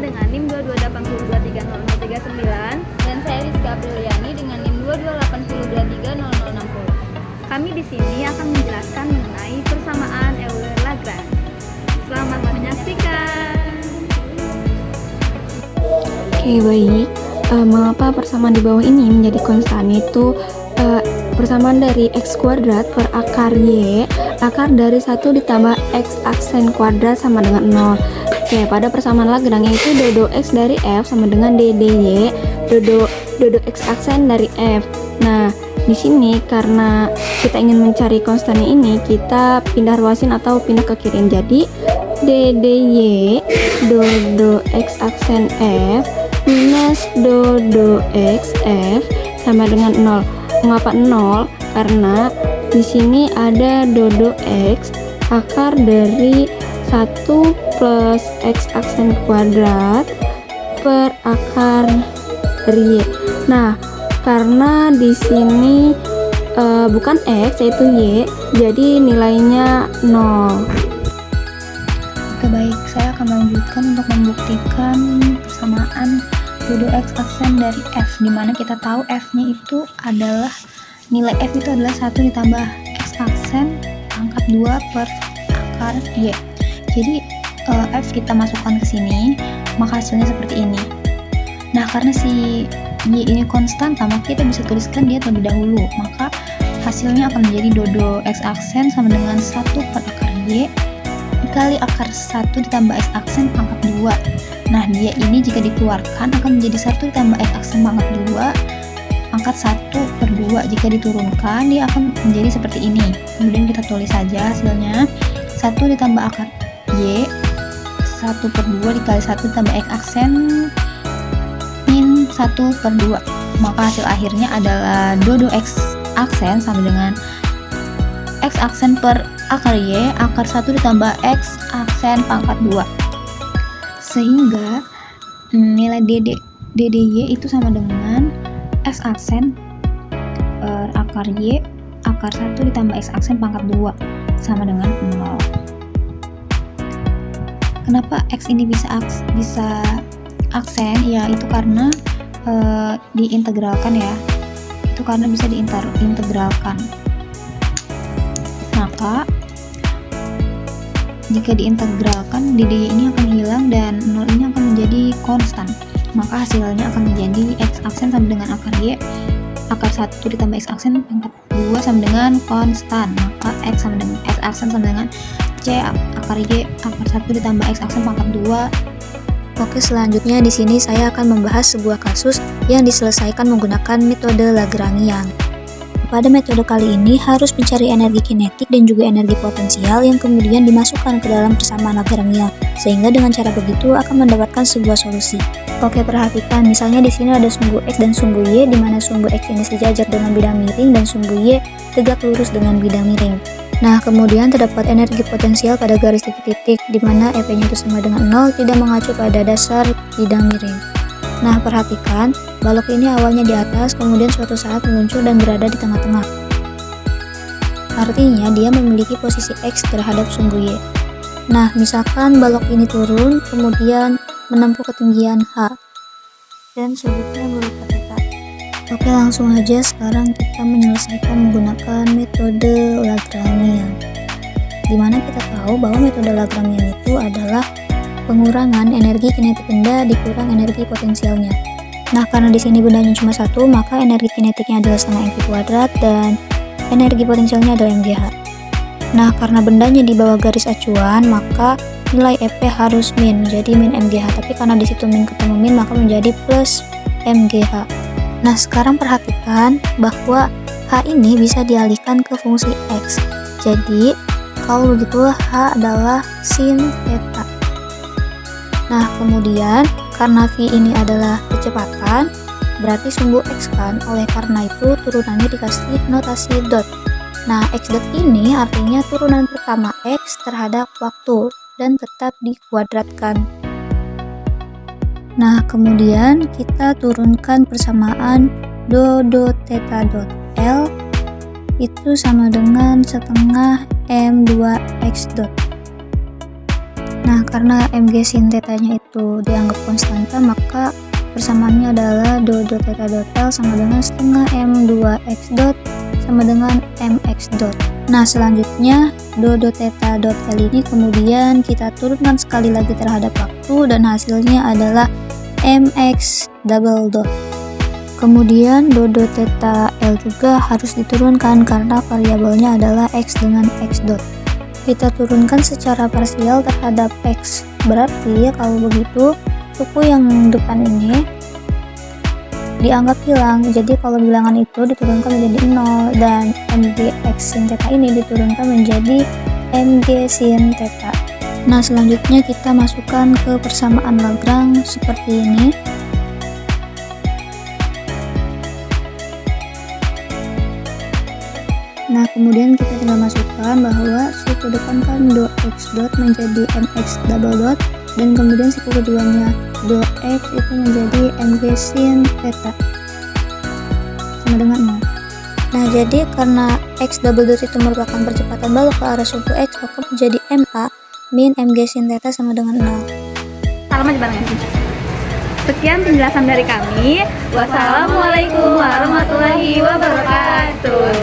dengan NIM 22802300039. Dan saya Rizka Apriliani dengan NIM 228230060. Kami di sini akan menjelaskan mengenai persamaan Euler Lagrange. Selamat menyaksikan. Oke, baik. Mengapa persamaan di bawah ini menjadi konstan? Itu persamaan dari x kuadrat per akar y, akar dari 1 ditambah x aksen kuadrat sama dengan 0. Oke, pada persamaan Lagrange itu dodo x dari f sama dengan ddy dodo x aksen dari f. Nah, di sini karena kita ingin mencari konstannya ini, kita pindah ruasin atau pindah ke kiri. Jadi ddy dodo x aksen f minus dodo x f sama dengan 0. Mengapa 0? Karena di sini ada dodo x akar dari 1 plus x aksen kuadrat per akar dari y. Nah, karena di sini bukan x yaitu y, jadi nilainya 0. Oke, baik, saya akan melanjutkan untuk membuktikan persamaan dodo x aksen dari f, dimana kita tahu f-nya itu adalah nilai f itu adalah 1 ditambah x aksen pangkat 2 per akar y. Jadi f kita masukkan ke sini, maka hasilnya seperti ini. Nah, karena si y ini konstan, maka kita bisa tuliskan dia terlebih dahulu, maka hasilnya akan menjadi dodo x aksen sama dengan 1 per akar y dikali akar 1 ditambah x aksen pangkat 2. Nah, dia ini jika dikeluarkan akan menjadi 1 ditambah x aksen pangkat 2 pangkat 1 per 2. Jika diturunkan, dia akan menjadi seperti ini. Kemudian kita tulis saja hasilnya 1 ditambah akar y 1 per 2 dikali 1 ditambah x aksen min 1 per 2. Maka hasil akhirnya adalah dodo x aksen sama dengan x aksen per akar y akar 1 ditambah x aksen pangkat 2. Sehingga nilai ddy itu sama dengan x aksen per akar y akar 1 ditambah x aksen pangkat 2 sama dengan 0. Kenapa x ini bisa aksen? Ya, itu karena diintegralkan ya. Itu karena bisa diintegralkan. Maka jika diintegralkan, ddy ini akan hilang dan 0 ini akan menjadi konstan. Maka hasilnya akan menjadi x aksen sama dengan akar y akar 1 ditambah x aksen pangkat 2 sama dengan konstan. Maka x aksen sama dengan c akar y akar 1 ditambah x aksen pangkat 2. Oke, selanjutnya di sini saya akan membahas sebuah kasus yang diselesaikan menggunakan metode Lagrangian. Pada metode kali ini harus mencari energi kinetik dan juga energi potensial yang kemudian dimasukkan ke dalam persamaan Lagrangian, sehingga dengan cara begitu akan mendapatkan sebuah solusi. Oke, perhatikan, misalnya di sini ada sumbu x dan sumbu y, di mana sumbu x ini sejajar dengan bidang miring dan sumbu y tegak lurus dengan bidang miring. Nah, kemudian terdapat energi potensial pada garis titik-titik, di mana EP-nya itu sama dengan 0, tidak mengacu pada dasar bidang miring. Nah, perhatikan, balok ini awalnya di atas, kemudian suatu saat meluncur dan berada di tengah-tengah. Artinya, dia memiliki posisi X terhadap sumbu Y. Nah, misalkan balok ini turun, kemudian menempuh ketinggian H, dan sudutnya berupa θ. Oke, langsung aja sekarang kita menyelesaikan menggunakan metode Lagrangian. Dimana kita tahu bahwa metode Lagrangian itu adalah pengurangan energi kinetik benda dikurang energi potensialnya. Nah, karena di sini bendanya cuma satu, maka energi kinetiknya adalah sama mv kuadrat dan energi potensialnya adalah mgh. Nah, karena bendanya di bawah garis acuan, maka nilai EP harus min, menjadi min mgh. Tapi karena di situ min ketemu min, maka menjadi plus mgh. Nah, sekarang perhatikan bahwa H ini bisa dialihkan ke fungsi X. Jadi, kalau begitu H adalah sin theta. Nah, kemudian karena V ini adalah kecepatan, berarti sumbu X kan, oleh karena itu turunannya dikasih notasi dot. Nah, X dot ini artinya turunan pertama X terhadap waktu dan tetap dikuadratkan. Nah, kemudian kita turunkan persamaan do theta dot L itu sama dengan setengah M2 X dot. Nah, karena mg sin theta-nya itu itu dianggap konstanta, maka persamaannya adalah do theta dot L sama dengan setengah M2X dot sama dengan MX dot. Nah, selanjutnya do theta dot L ini kemudian kita turunkan sekali lagi terhadap waktu dan hasilnya adalah MX double dot. Kemudian do theta L juga harus diturunkan karena variabelnya adalah X dengan X dot. Kita turunkan secara parsial terhadap X. Berarti kalau begitu suku yang depan ini dianggap hilang. Jadi kalau bilangan itu diturunkan menjadi 0 dan MG X sin theta ini diturunkan menjadi MG sin theta. Nah, selanjutnya kita masukkan ke persamaan Lagrange seperti ini. Nah, kemudian kita tinggal masukkan bahwa suku depan kan do X dot menjadi MX double dot dan kemudian suku keduanya do X itu menjadi MG sin theta sama dengan 0. Nah, jadi karena X double dot itu merupakan percepatan balok ke arah suku X, maka menjadi MA min MG sin theta sama dengan 0. Salam aja bareng ya. Sekian penjelasan dari kami. Wassalamualaikum warahmatullahi wabarakatuh.